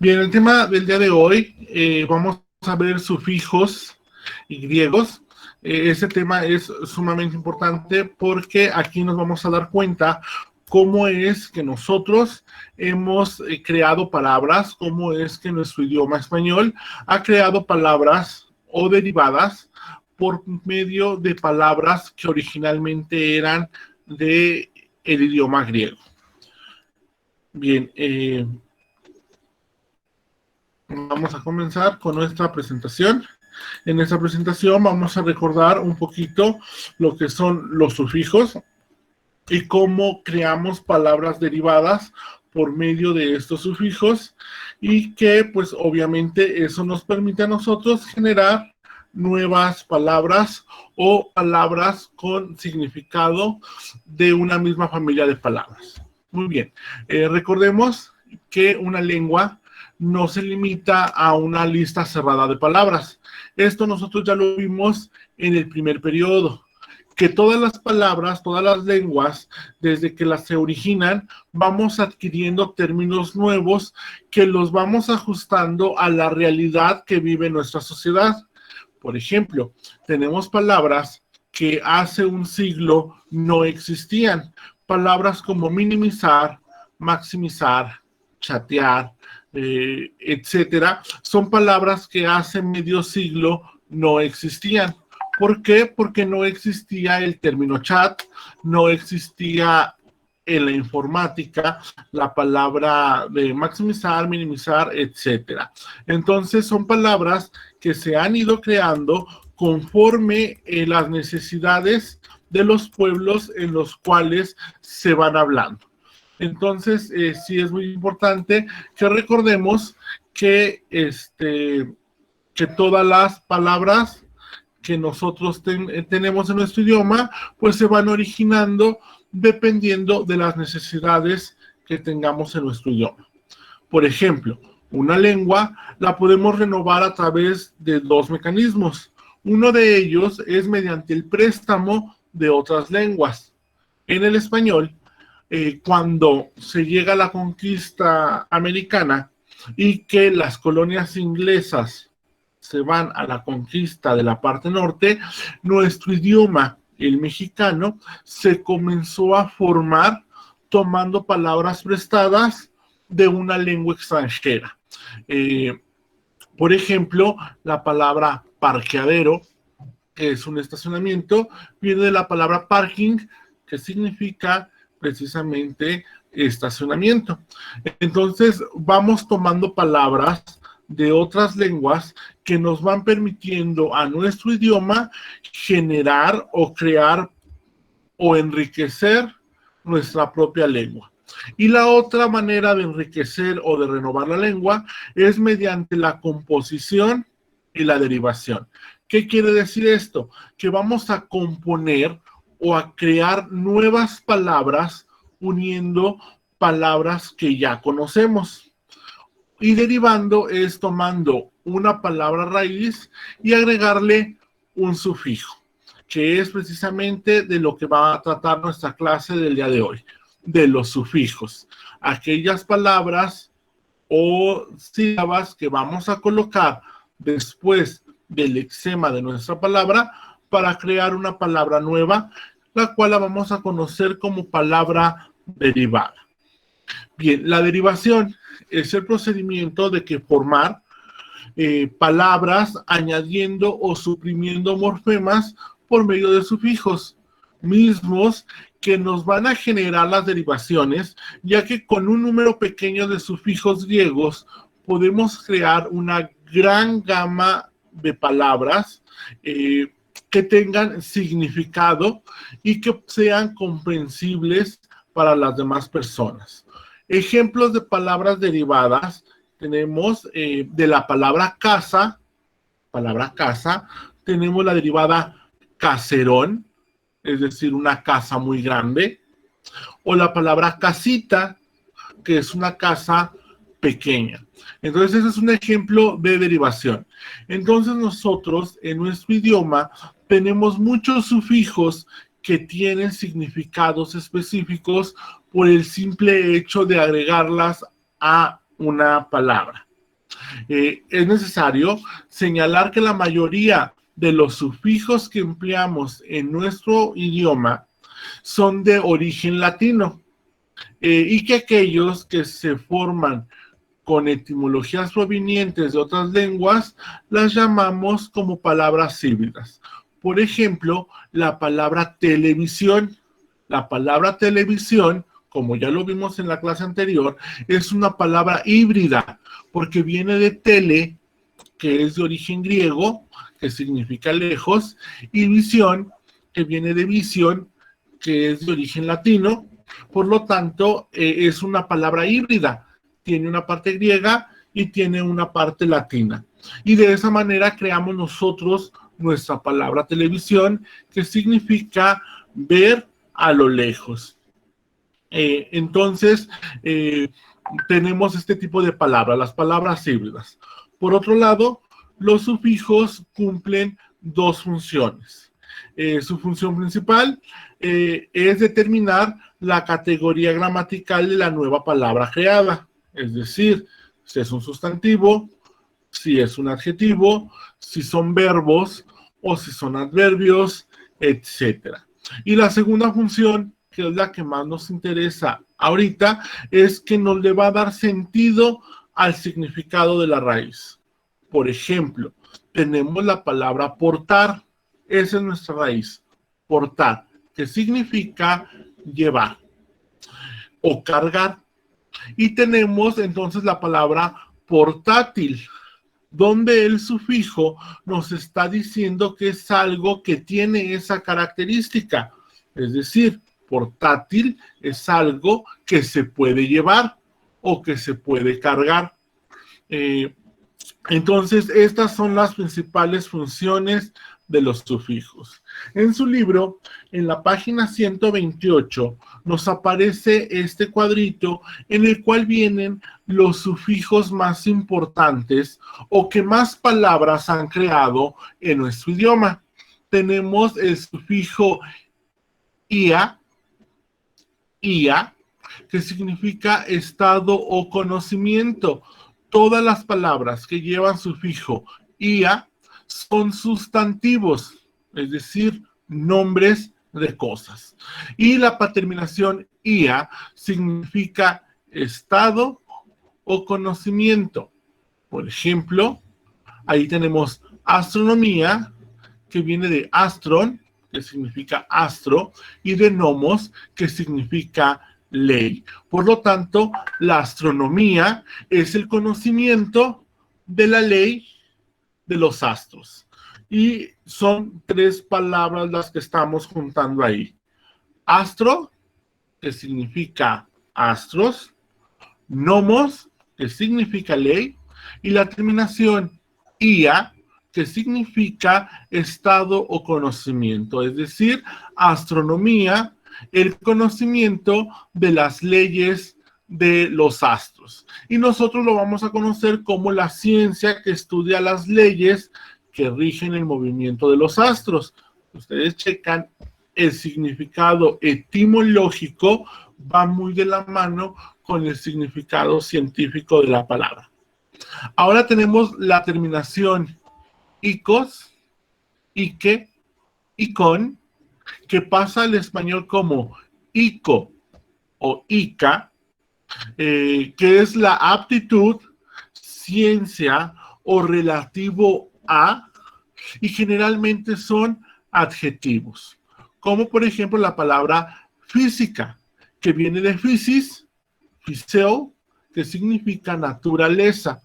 Bien, el tema del día de hoy, vamos a ver sufijos y griegos. Ese tema es sumamente importante porque aquí nos vamos a dar cuenta cómo es que nosotros hemos creado palabras, cómo es que nuestro idioma español ha creado palabras o derivadas por medio de palabras que originalmente eran de el idioma griego. Bien, vamos a comenzar con nuestra presentación. En esta presentación vamos a recordar un poquito lo que son los sufijos y cómo creamos palabras derivadas por medio de estos sufijos y que pues obviamente eso nos permite a nosotros generar nuevas palabras o palabras con significado de una misma familia de palabras. Muy bien, recordemos que una lengua no se limita a una lista cerrada de palabras. Esto nosotros ya lo vimos en el primer periodo, que todas las palabras, todas las lenguas, desde que las se originan, vamos adquiriendo términos nuevos que los vamos ajustando a la realidad que vive nuestra sociedad. Por ejemplo, tenemos palabras que hace un siglo no existían. Palabras como minimizar, maximizar, chatear, etcétera, son palabras que hace medio siglo no existían. ¿Por qué? Porque no existía el término chat, no existía en la informática la palabra de maximizar, minimizar, etcétera. Entonces son palabras que se han ido creando conforme las necesidades de los pueblos en los cuales se van hablando. Entonces, sí es muy importante que recordemos que, que todas las palabras que nosotros tenemos en nuestro idioma, pues se van originando dependiendo de las necesidades que tengamos en nuestro idioma. Por ejemplo, una lengua la podemos renovar a través de dos mecanismos. Uno de ellos es mediante el préstamo de otras lenguas. En el español, cuando se llega a la conquista americana y que las colonias inglesas se van a la conquista de la parte norte, nuestro idioma, el mexicano, se comenzó a formar tomando palabras prestadas de una lengua extranjera. Por ejemplo, la palabra parqueadero, que es un estacionamiento, viene de la palabra parking, que significa precisamente estacionamiento. Entonces, vamos tomando palabras de otras lenguas que nos van permitiendo a nuestro idioma generar o crear o enriquecer nuestra propia lengua. Y la otra manera de enriquecer o de renovar la lengua es mediante la composición y la derivación. ¿Qué quiere decir esto? Que vamos a componer o a crear nuevas palabras uniendo palabras que ya conocemos. Y derivando es tomando una palabra raíz y agregarle un sufijo, que es precisamente de lo que va a tratar nuestra clase del día de hoy, de los sufijos. Aquellas palabras o sílabas que vamos a colocar después del lexema de nuestra palabra para crear una palabra nueva, la cual la vamos a conocer como palabra derivada. Bien, la derivación es el procedimiento de que formar palabras añadiendo o suprimiendo morfemas por medio de sufijos mismos que nos van a generar las derivaciones, ya que con un número pequeño de sufijos griegos podemos crear una gran gama de palabras que tengan significado y que sean comprensibles para las demás personas. Ejemplos de palabras derivadas tenemos de la palabra casa, tenemos la derivada caserón, es decir, una casa muy grande, o la palabra casita, que es una casa pequeña. Entonces, ese es un ejemplo de derivación. Entonces, nosotros en nuestro idioma tenemos muchos sufijos que tienen significados específicos por el simple hecho de agregarlas a una palabra. Es necesario señalar que la mayoría de los sufijos que empleamos en nuestro idioma son de origen latino, y que aquellos que se forman con etimologías provenientes de otras lenguas las llamamos como palabras híbridas. Por ejemplo, la palabra televisión. La palabra televisión, como ya lo vimos en la clase anterior, es una palabra híbrida porque viene de tele, que es de origen griego, que significa lejos, y visión, que viene de visión, que es de origen latino. Por lo tanto, es una palabra híbrida. Tiene una parte griega y tiene una parte latina. Y de esa manera creamos nosotros nuestra palabra televisión, que significa ver a lo lejos. Entonces, tenemos este tipo de palabras, las palabras híbridas. Por otro lado, los sufijos cumplen dos funciones. Su función principal es determinar la categoría gramatical de la nueva palabra creada. Es decir, si es un sustantivo, si es un adjetivo, si son verbos o si son adverbios, etc. Y la segunda función, que es la que más nos interesa ahorita, es que nos le va a dar sentido al significado de la raíz. Por ejemplo, tenemos la palabra portar. Esa es nuestra raíz, portar, que significa llevar o cargar. Y tenemos entonces la palabra portátil, donde el sufijo nos está diciendo que es algo que tiene esa característica. Es decir, portátil es algo que se puede llevar o que se puede cargar. Entonces, estas son las principales funciones de los sufijos. En su libro, en la página 128, nos aparece este cuadrito en el cual vienen los sufijos más importantes o que más palabras han creado en nuestro idioma. Tenemos el sufijo ia, que significa estado o conocimiento. Todas las palabras que llevan sufijo ia son sustantivos, es decir, nombres de cosas. Y la terminación ia significa estado o conocimiento. Por ejemplo, ahí tenemos astronomía, que viene de astron, que significa astro, y de nomos, que significa ley. Por lo tanto, la astronomía es el conocimiento de la ley de los astros. Y son tres palabras las que estamos juntando ahí. Astro, que significa astros, nomos, que significa ley, y la terminación ia, que significa estado o conocimiento, es decir, astronomía, el conocimiento de las leyes de los astros. Y nosotros lo vamos a conocer como la ciencia que estudia las leyes que rigen el movimiento de los astros. Ustedes checan el significado etimológico, va muy de la mano con el significado científico de la palabra. Ahora tenemos la terminación icos, ique, icon, que pasa al español como ico o ica, que es la aptitud, ciencia o relativo a, y generalmente son adjetivos, como por ejemplo la palabra física, que viene de physis, physeo, que significa naturaleza,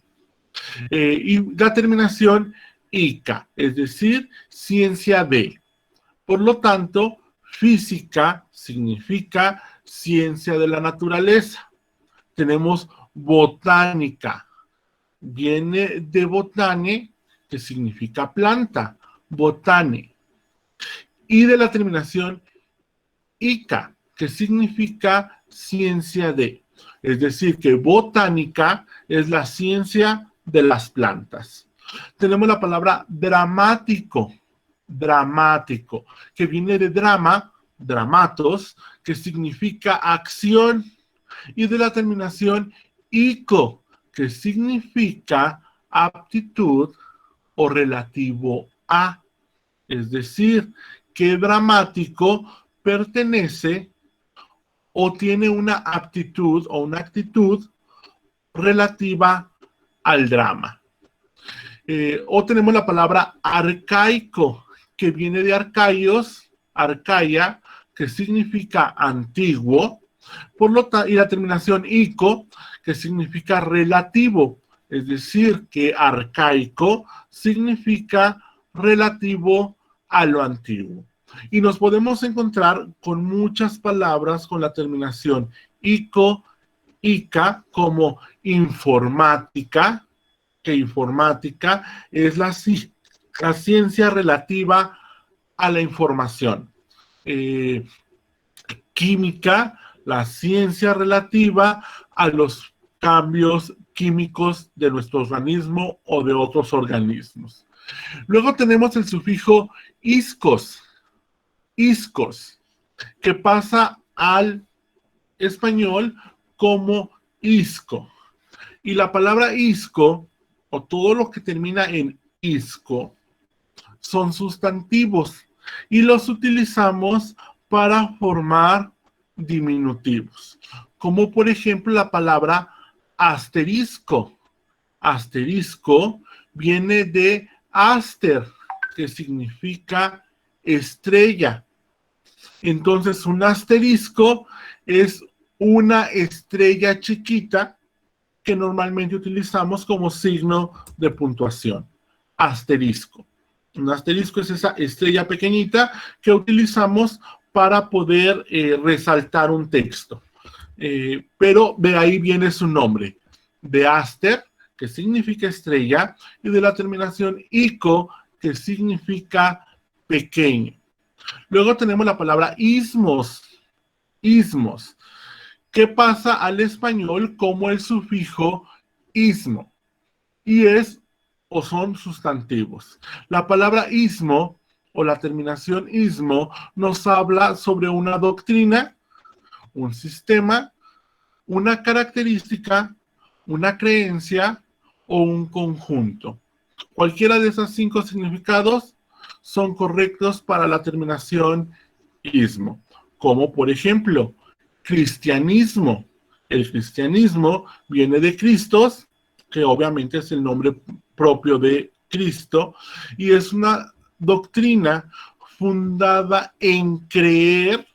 y la terminación ica, es decir, ciencia de. Por lo tanto, física significa ciencia de la naturaleza. Tenemos botánica, viene de botane, que significa planta, botane. Y de la terminación ica, que significa ciencia de. Es decir, que botánica es la ciencia de las plantas. Tenemos la palabra dramático, que viene de drama, dramatos, que significa acción, y de la terminación ico, que significa aptitud o relativo a. Es decir, qué dramático pertenece o tiene una aptitud o una actitud relativa al drama. O tenemos la palabra arcaico, que viene de arcaios, arcaia, que significa antiguo, y la terminación ico, que significa relativo, es decir, que arcaico significa relativo a lo antiguo. Y nos podemos encontrar con muchas palabras con la terminación ico, ica, como informática, que informática es la ciencia relativa a la información. Química, la ciencia relativa a los cambios químicos de nuestro organismo o de otros organismos. Luego tenemos el sufijo iscos, que pasa al español como isco. Y la palabra isco, o todo lo que termina en isco, son sustantivos y los utilizamos para formar diminutivos, como por ejemplo la palabra asterisco. Asterisco viene de aster, que significa estrella. Entonces, un asterisco es una estrella chiquita que normalmente utilizamos como signo de puntuación. Asterisco. Un asterisco es esa estrella pequeñita que utilizamos para poder resaltar un texto. Pero de ahí viene su nombre. De aster, que significa estrella, y de la terminación ico, que significa pequeño. Luego tenemos la palabra ismos. Ismos, que pasa al español como el sufijo ismo, y es o son sustantivos. La palabra ismo o la terminación ismo nos habla sobre una doctrina, un sistema, una característica, una creencia o un conjunto. Cualquiera de esos 5 significados son correctos para la terminación ismo, como por ejemplo, cristianismo. El cristianismo viene de Cristos, que obviamente es el nombre propio de Cristo, y es una doctrina fundada en creer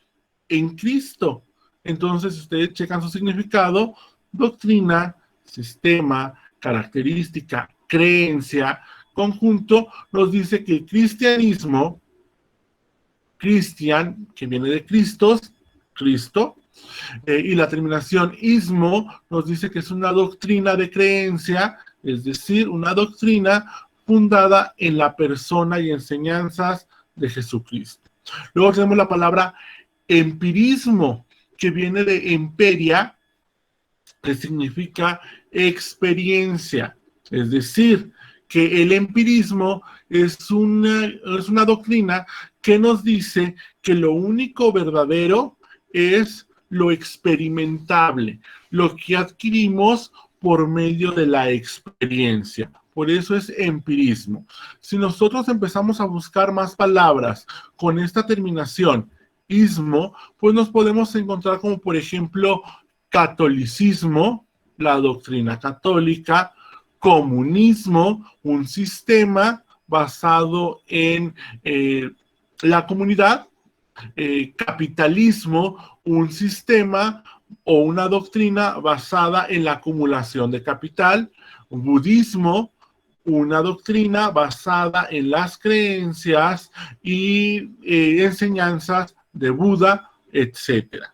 en Cristo. Entonces, si ustedes checan su significado, doctrina, sistema, característica, creencia, conjunto, nos dice que el cristianismo, cristian, que viene de Cristos, Cristo, y la terminación ismo nos dice que es una doctrina de creencia, es decir, una doctrina fundada en la persona y enseñanzas de Jesucristo. Luego tenemos la palabra empirismo, que viene de emperia, que significa experiencia, es decir, que el empirismo es una doctrina que nos dice que lo único verdadero es lo experimentable, lo que adquirimos por medio de la experiencia. Por eso es empirismo. Si nosotros empezamos a buscar más palabras con esta terminación, ismo, pues nos podemos encontrar como por ejemplo catolicismo, la doctrina católica, comunismo, un sistema basado en la comunidad, capitalismo, un sistema o una doctrina basada en la acumulación de capital, budismo, una doctrina basada en las creencias y enseñanzas de Buda, etc.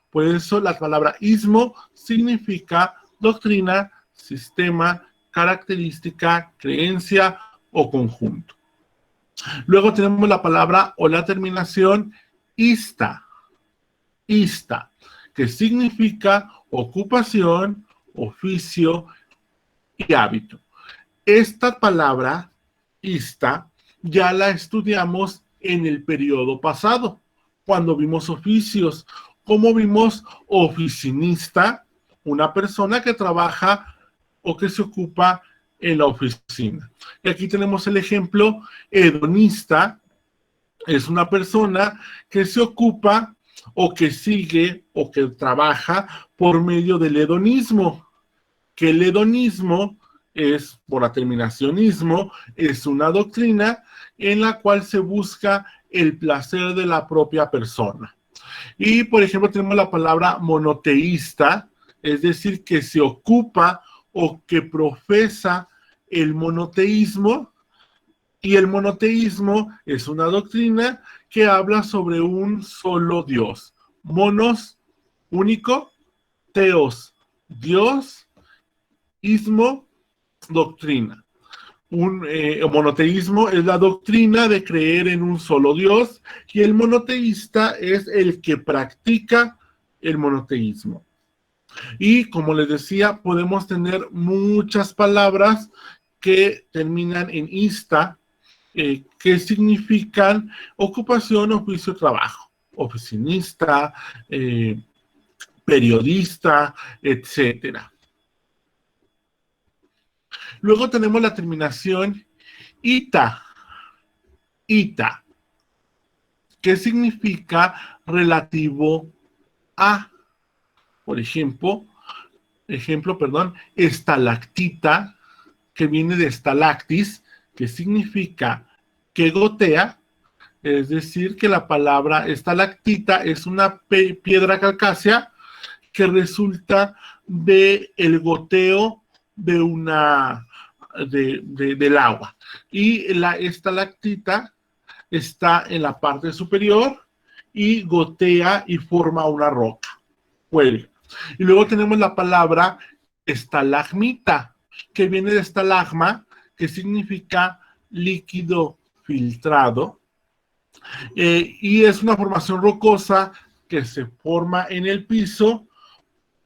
Por eso la palabra ismo significa doctrina, sistema, característica, creencia o conjunto. Luego tenemos la palabra o la terminación ista, que significa ocupación, oficio y hábito. Esta palabra, ista, ya la estudiamos en el periodo pasado, cuando vimos oficios, como vimos oficinista, una persona que trabaja o que se ocupa en la oficina. Y aquí tenemos el ejemplo: hedonista es una persona que se ocupa o que sigue o que trabaja por medio del hedonismo. Que el hedonismo es, por la terminación ismo, es una doctrina en la cual se busca el placer de la propia persona. Y, por ejemplo, tenemos la palabra monoteísta, es decir, que se ocupa o que profesa el monoteísmo. Y el monoteísmo es una doctrina que habla sobre un solo Dios. Monos, único; teos, Dios; ismo, doctrina. Monoteísmo es la doctrina de creer en un solo Dios, y el monoteísta es el que practica el monoteísmo. Y como les decía, podemos tener muchas palabras que terminan en ista, que significan ocupación, oficio, trabajo. Oficinista, periodista, etcétera. Luego tenemos la terminación ita, ita, que significa relativo a. Por ejemplo, estalactita, que viene de estalactis, que significa que gotea. Es decir, que la palabra estalactita es una piedra calcácea que resulta del goteo de del agua. Y la estalactita está en la parte superior y gotea y forma una roca. Cuelga. Y luego tenemos la palabra estalagmita, que viene de estalagma, que significa líquido filtrado, y es una formación rocosa que se forma en el piso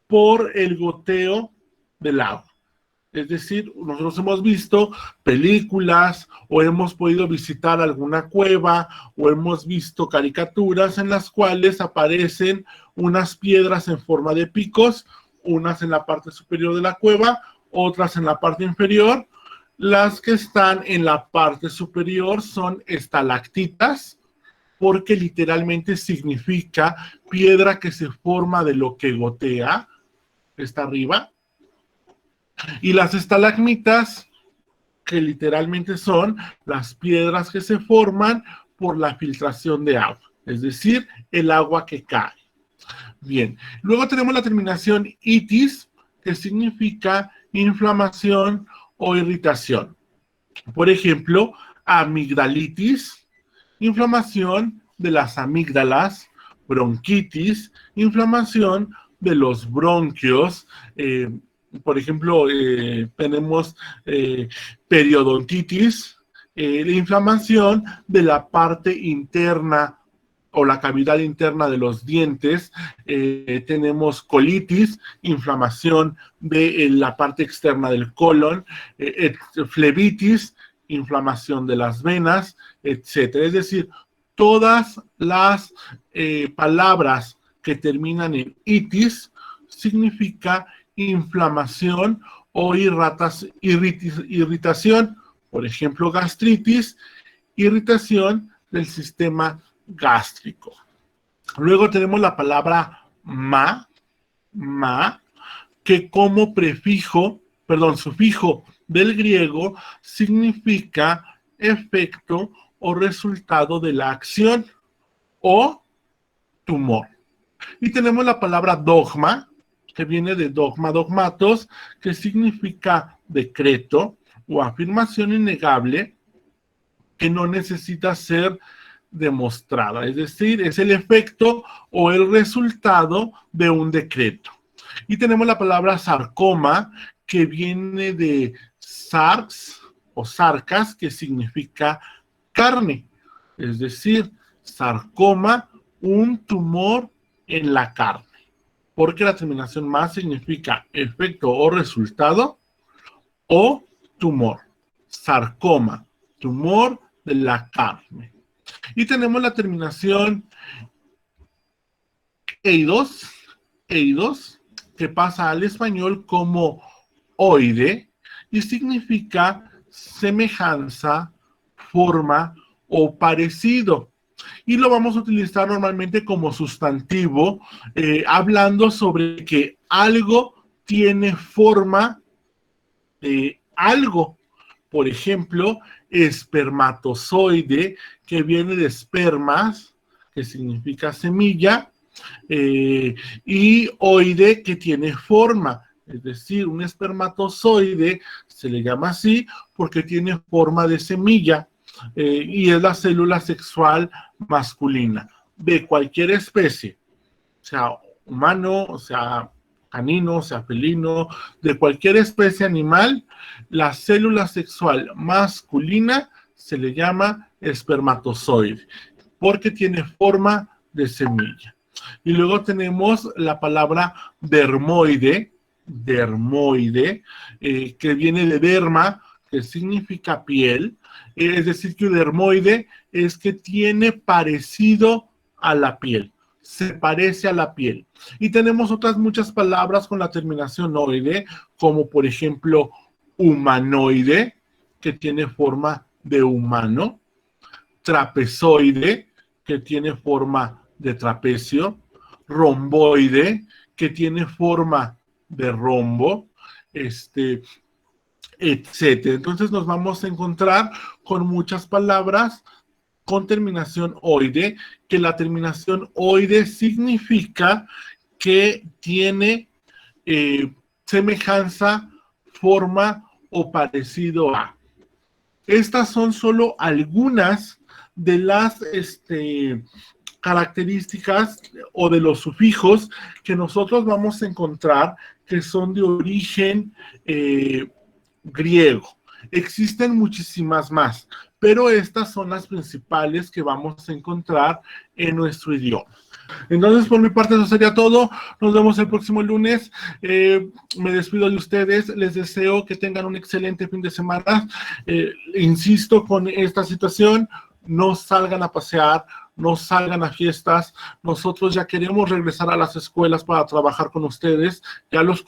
por el goteo del agua. Es decir, nosotros hemos visto películas o hemos podido visitar alguna cueva o hemos visto caricaturas en las cuales aparecen unas piedras en forma de picos, unas en la parte superior de la cueva, otras en la parte inferior. Las que están en la parte superior son estalactitas, porque literalmente significa piedra que se forma de lo que gotea, está arriba. Y las estalagmitas, que literalmente son las piedras que se forman por la filtración de agua, es decir, el agua que cae. Bien, luego tenemos la terminación itis, que significa inflamación o irritación. Por ejemplo, amigdalitis, inflamación de las amígdalas; bronquitis, inflamación de los bronquios. Por ejemplo, tenemos periodontitis, la inflamación de la parte interna o la cavidad interna de los dientes. Tenemos colitis, inflamación de la parte externa del colon; flebitis, inflamación de las venas, etcétera. Es decir, todas las palabras que terminan en itis significa inflamación o irritación. Por ejemplo, gastritis, irritación del sistema gástrico. Luego tenemos la palabra ma, que como sufijo del griego significa efecto o resultado de la acción o tumor. Y tenemos la palabra dogma, que viene de dogma, dogmatos, que significa decreto o afirmación innegable que no necesita ser demostrada, es decir, es el efecto o el resultado de un decreto. Y tenemos la palabra sarcoma, que viene de sarx o sarcas, que significa carne, es decir, sarcoma, un tumor en la carne, porque la terminación más significa efecto o resultado o tumor. Sarcoma, tumor de la carne. Y tenemos la terminación eidos, que pasa al español como oide, y significa semejanza, forma o parecido. Y lo vamos a utilizar normalmente como sustantivo, hablando sobre que algo tiene forma de algo. Por ejemplo, espermatozoide, que viene de espermas, que significa semilla, y oide, que tiene forma. Es decir, un espermatozoide se le llama así porque tiene forma de semilla, y es la célula sexual masculina de cualquier especie, sea humano, sea canino, sea felino, de cualquier especie animal. La célula sexual masculina se le llama espermatozoide porque tiene forma de semilla. Y luego tenemos la palabra dermoide, que viene de derma, que significa piel. Es decir, que un dermoide es que tiene parecido a la piel, se parece a la piel. Y tenemos otras muchas palabras con la terminación oide, como por ejemplo humanoide, que tiene forma de humano, trapezoide, que tiene forma de trapecio, romboide, que tiene forma de rombo, etcétera. Entonces nos vamos a encontrar con muchas palabras con terminación oide, que la terminación oide significa que tiene semejanza, forma o parecido a. Estas son solo algunas de las características o de los sufijos que nosotros vamos a encontrar que son de origen griego. Existen muchísimas más, pero estas son las principales que vamos a encontrar en nuestro idioma. Entonces, por mi parte, eso sería todo. Nos vemos el próximo lunes. Me despido de ustedes. Les deseo que tengan un excelente fin de semana. Insisto con esta situación, no salgan a pasear, no salgan a fiestas. Nosotros ya queremos regresar a las escuelas para trabajar con ustedes. Ya los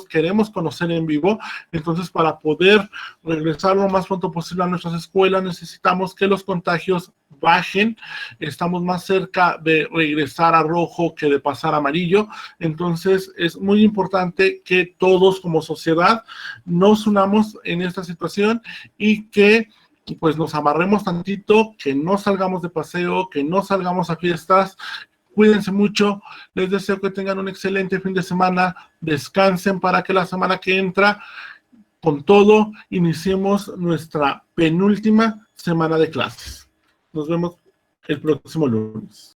queremos conocer en vivo. Entonces, para poder regresar lo más pronto posible a nuestras escuelas, necesitamos que los contagios bajen. Estamos más cerca de regresar a rojo que de pasar a amarillo. Entonces, es muy importante que todos como sociedad nos unamos en esta situación y que pues nos amarremos tantito, que no salgamos de paseo, que no salgamos a fiestas. Cuídense mucho, les deseo que tengan un excelente fin de semana, descansen para que la semana que entra, con todo, iniciemos nuestra penúltima semana de clases. Nos vemos el próximo lunes.